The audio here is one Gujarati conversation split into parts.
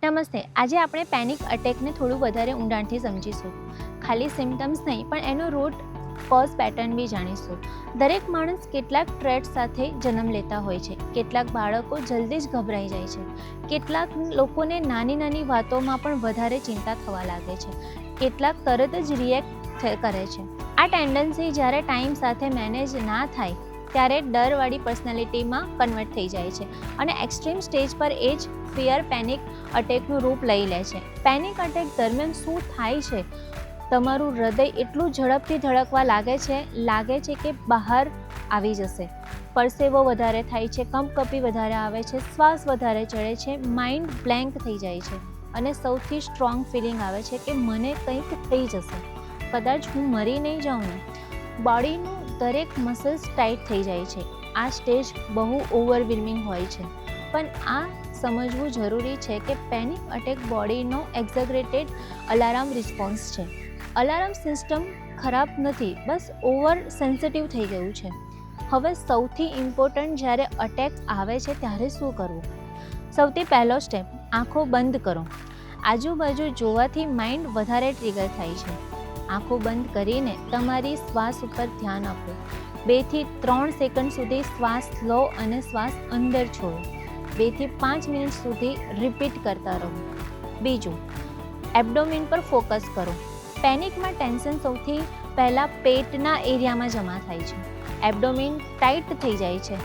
નમસ્તે. આજે આપણે પેનિક અટેકને થોડું વધારે ઊંડાણથી સમજીશું. ખાલી સિમ્ટમ્સ નહીં પણ એનો રૂટ કોઝ પેટર્ન બી જાણીશું. દરેક માણસ કેટલાક ટ્રેટ સાથે જન્મ લેતા હોય છે. કેટલાક બાળકો જલ્દી જ ગભરાઈ જાય છે. કેટલાક લોકોને નાની નાની વાતોમાં પણ વધારે ચિંતા થવા લાગે છે. કેટલાક તરત જ રિએક્ટ કરે છે. આ ટેન્ડન્સી જ્યારે ટાઈમ સાથે મેનેજ ના થાય ત્યારે ડરવાળી પર્સનાલિટીમાં કન્વર્ટ થઈ જાય છે અને એક્સ્ટ્રીમ સ્ટેજ પર એ જ ફિયર પેનિક અટેકનું રૂપ લઈ લે છે. પેનિક અટેક દરમિયાન શું થાય છે? તમારું હૃદય એટલું ઝડપથી ધડકવા લાગે છે કે બહાર આવી જશે. પરસેવો વધારે થાય છે, કંપકપી વધારે આવે છે, શ્વાસ વધારે ચડે છે, માઇન્ડ બ્લેન્ક થઈ જાય છે અને સૌથી સ્ટ્રોંગ ફિલિંગ આવે છે કે મને કંઈક થઈ જશે, કદાચ હું મરી નહીં જાઉં ને. બોડીનું દરેક મસલ્સ ટાઈટ થઈ જાય છે. આ સ્ટેજ બહુ ઓવરવેલ્મિંગ હોય છે, પણ આ સમજવું જરૂરી છે કે પેનિક અટેક બોડીનો એક્ઝેગરેટેડ અલાર્મ રિસ્પોન્સ છે. અલાર્મ સિસ્ટમ ખરાબ નથી, બસ ઓવર સેન્સિટિવ થઈ ગયું છે. હવે સૌથી ઇમ્પોર્ટન્ટ, જ્યારે અટેક આવે છે ત્યારે શું કરવું? સૌથી પહેલો સ્ટેપ, આંખો બંધ કરો. આજુબાજુ જોવાથી માઇન્ડ વધારે ટ્રિગર થાય છે. આંખો બંધ કરીને તમારી શ્વાસ ઉપર ધ્યાન આપો. 2 થી 3 સેકન્ડ સુધી શ્વાસ લો અને શ્વાસ અંદર છોડો. 2 થી 5 મિનિટ સુધી રિપીટ કરતા રહો. બીજું, એબ્ડોમિન પર ફોકસ કરો. પેનિકમાં ટેન્શન સૌથી પહેલાં પેટના એરિયામાં જમા થાય છે. એબ્ડોમિન ટાઈટ થઈ જાય છે,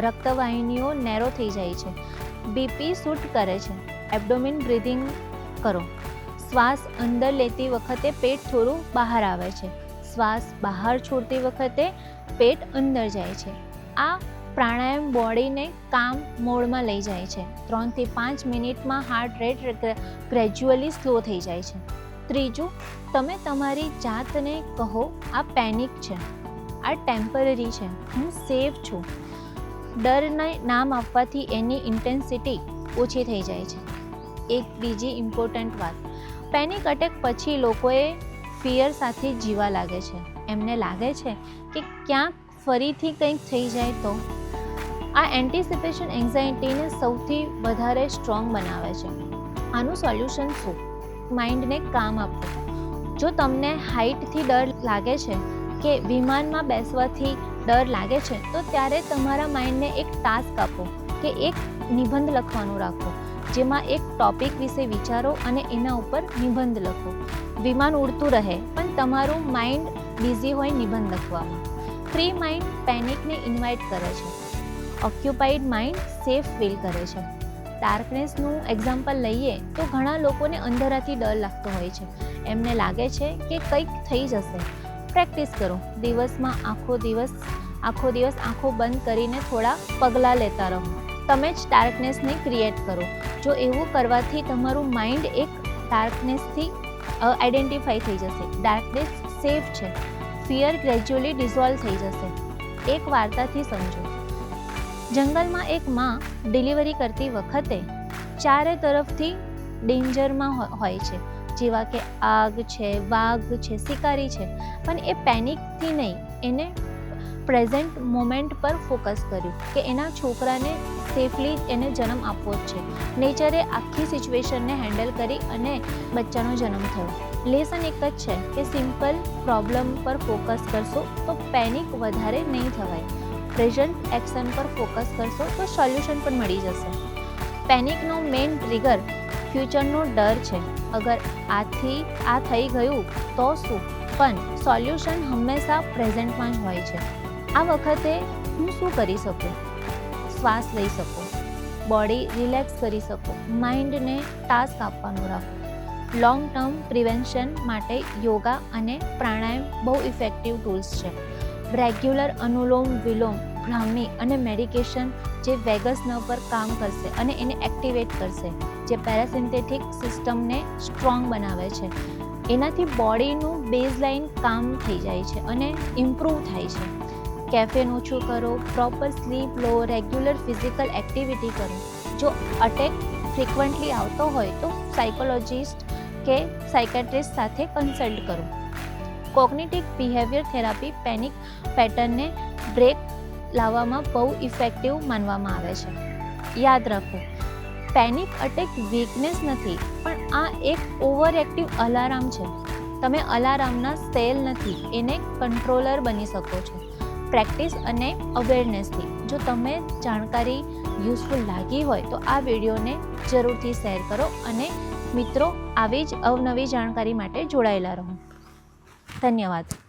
રક્તવાહિનીઓ નેરો થઈ જાય છે, બીપી શૂટ કરે છે. એબ્ડોમિન બ્રીધિંગ કરો. શ્વાસ અંદર લેતી વખતે પેટ થોડું બહાર આવે છે. શ્વાસ બહાર છોડતી વખતે પેટ અંદર જાય છે. આ પ્રાણાયામ બોડીને કામ મોડમાં લઈ જાય છે. 3 થી 5 મિનિટમાં હાર્ટ રેટ ગ્રેજ્યુઅલી સ્લો થઈ જાય છે. ત્રીજું, તમે તમારી જાતને કહો, આ પેનિક છે, આ ટેમ્પરરી છે, હું સેફ છું. ડરને નામ આપવાથી એની ઇન્ટેન્સિટી ઓછી થઈ જાય છે. એક બીજી ઇમ્પોર્ટન્ટ વાત, પેનિક અટેક પછી લોકોએ ફિયર સાથે જીવા લાગે છે. એમને લાગે છે કે ક્યાંક ફરીથી કંઈક થઈ જાય તો. આ એન્ટિસિપેશન એન્ઝાયટીને સૌથી વધારે સ્ટ્રોંગ બનાવે છે. આનું સોલ્યુશન શું? માઇન્ડને કામ આપો. જો તમને હાઇટથી ડર લાગે છે કે વિમાનમાં બેસવાથી ડર લાગે છે, તો ત્યારે તમારા માઇન્ડને એક ટાસ્ક આપો કે એક નિબંધ લખવાનું રાખો, જેમાં એક ટોપિક વિશે વિચારો અને એના ઉપર નિબંધ લખો. વિમાન ઉડતું રહે પણ તમારું માઇન્ડ બિઝી હોય નિબંધ લખવામાં. ફ્રી માઇન્ડ પેનિકને ઇન્વાઇટ કરે છે. ઓક્યુપાઈડ માઇન્ડ સેફ ફીલ કરે છે. ડાર્કનેસનું એક્ઝામ્પલ લઈએ તો ઘણા લોકોને અંધારાથી ડર લાગતો હોય છે. એમને લાગે છે કે કંઈક થઈ જશે. પ્રેક્ટિસ કરો. દિવસમાં આખો દિવસ આંખો બંધ કરીને થોડા પગલાં લેતા રહો. તમે જ ડાર્કનેસને ક્રિએટ કરો. જો એવું કરવાથી તમારું માઇન્ડ એક ડાર્કનેસથી આઈડેન્ટિફાઈ થઈ જશે. ડાર્કનેસ સેફ છે. ફિયર ગ્રેજ્યુઅલી ડિઝોલ્વ થઈ જશે. એક વાર્તાથી સમજો. જંગલમાં એક માં ડિલિવરી કરતી વખતે ચારે તરફથી ડેન્જરમાં હોય છે, જેવા કે આગ છે, વાઘ છે, શિકારી છે, પણ એ પેનિકથી નહીં, એને પ્રેઝન્ટ મોમેન્ટ પર ફોકસ કર્યું કે એના છોકરાને સેફલી એને જન્મ આપવો જ છે. નેચરે આખી સિચ્યુએશનને હેન્ડલ કરી અને બચ્ચાનો જન્મ થયો. લેસન એક જ છે કે સિમ્પલ પ્રોબ્લેમ પર ફોકસ કરશો તો પેનિક વધારે નહીં થવાય. પ્રેઝન્ટ એક્શન પર ફોકસ કરશો તો સોલ્યુશન પણ મળી જશે. પેનિકનો મેઇન ટ્રિગર ફ્યુચરનો ડર છે. અગર આ થઈ ગયું તો શું? પણ સોલ્યુશન હંમેશા પ્રેઝન્ટમાં જ હોય છે. આ વખતે હું શું કરી શકું? શ્વાસ લઈ શકો, બોડી રિલેક્સ કરી શકો, માઇન્ડને ટાસ્ક આપવાનું રાખો. લોંગ ટર્મ પ્રિવેન્શન માટે યોગા અને પ્રાણાયામ બહુ ઇફેક્ટિવ ટૂલ્સ છે. રેગ્યુલર અનુલોમ વિલોમ, ભ્રામરી અને મેડિકેશન જે વેગસ નર્વ પર કામ કરશે અને એને એક્ટિવેટ કરશે, જે પેરાસિમ્પેથેટિક સિસ્ટમને સ્ટ્રોંગ બનાવે છે. એનાથી બોડીનું બેઝલાઇન કામ થઈ જાય છે અને ઇમ્પ્રૂવ થાય છે. કેફેન ઓછું કરો, પ્રોપર સ્લીપ લો, રેગ્યુલર ફિઝિકલ એક્ટિવિટી કરો. જો અટેક ફ્રિકવન્ટલી આવતો હોય તો સાયકોલોજિસ્ટ કે સાયકેટ્રિસ્ટ સાથે કન્સલ્ટ કરો. કોગ્નિટિવ બિહેવિયર થેરાપી પેનિક પેટર્નને બ્રેક લાવવામાં બહુ ઇફેક્ટિવ માનવામાં આવે છે. યાદ રાખો, પેનિક અટેક વીકનેસ નથી, પણ આ એક ઓવર એક્ટિવ અલાર્મ છે. તમે અલાર્મના સેલ નથી, એને કંટ્રોલર બની શકો છો પ્રેક્ટિસ અને અવેરનેસથી. જો તમે જાણકારી યુઝફુલ લાગી હોય તો આ વિડીયોને જરૂરથી શેર કરો અને મિત્રો આવી જ અવનવી જાણકારી માટે જોડાયેલા રહો. ધન્યવાદ.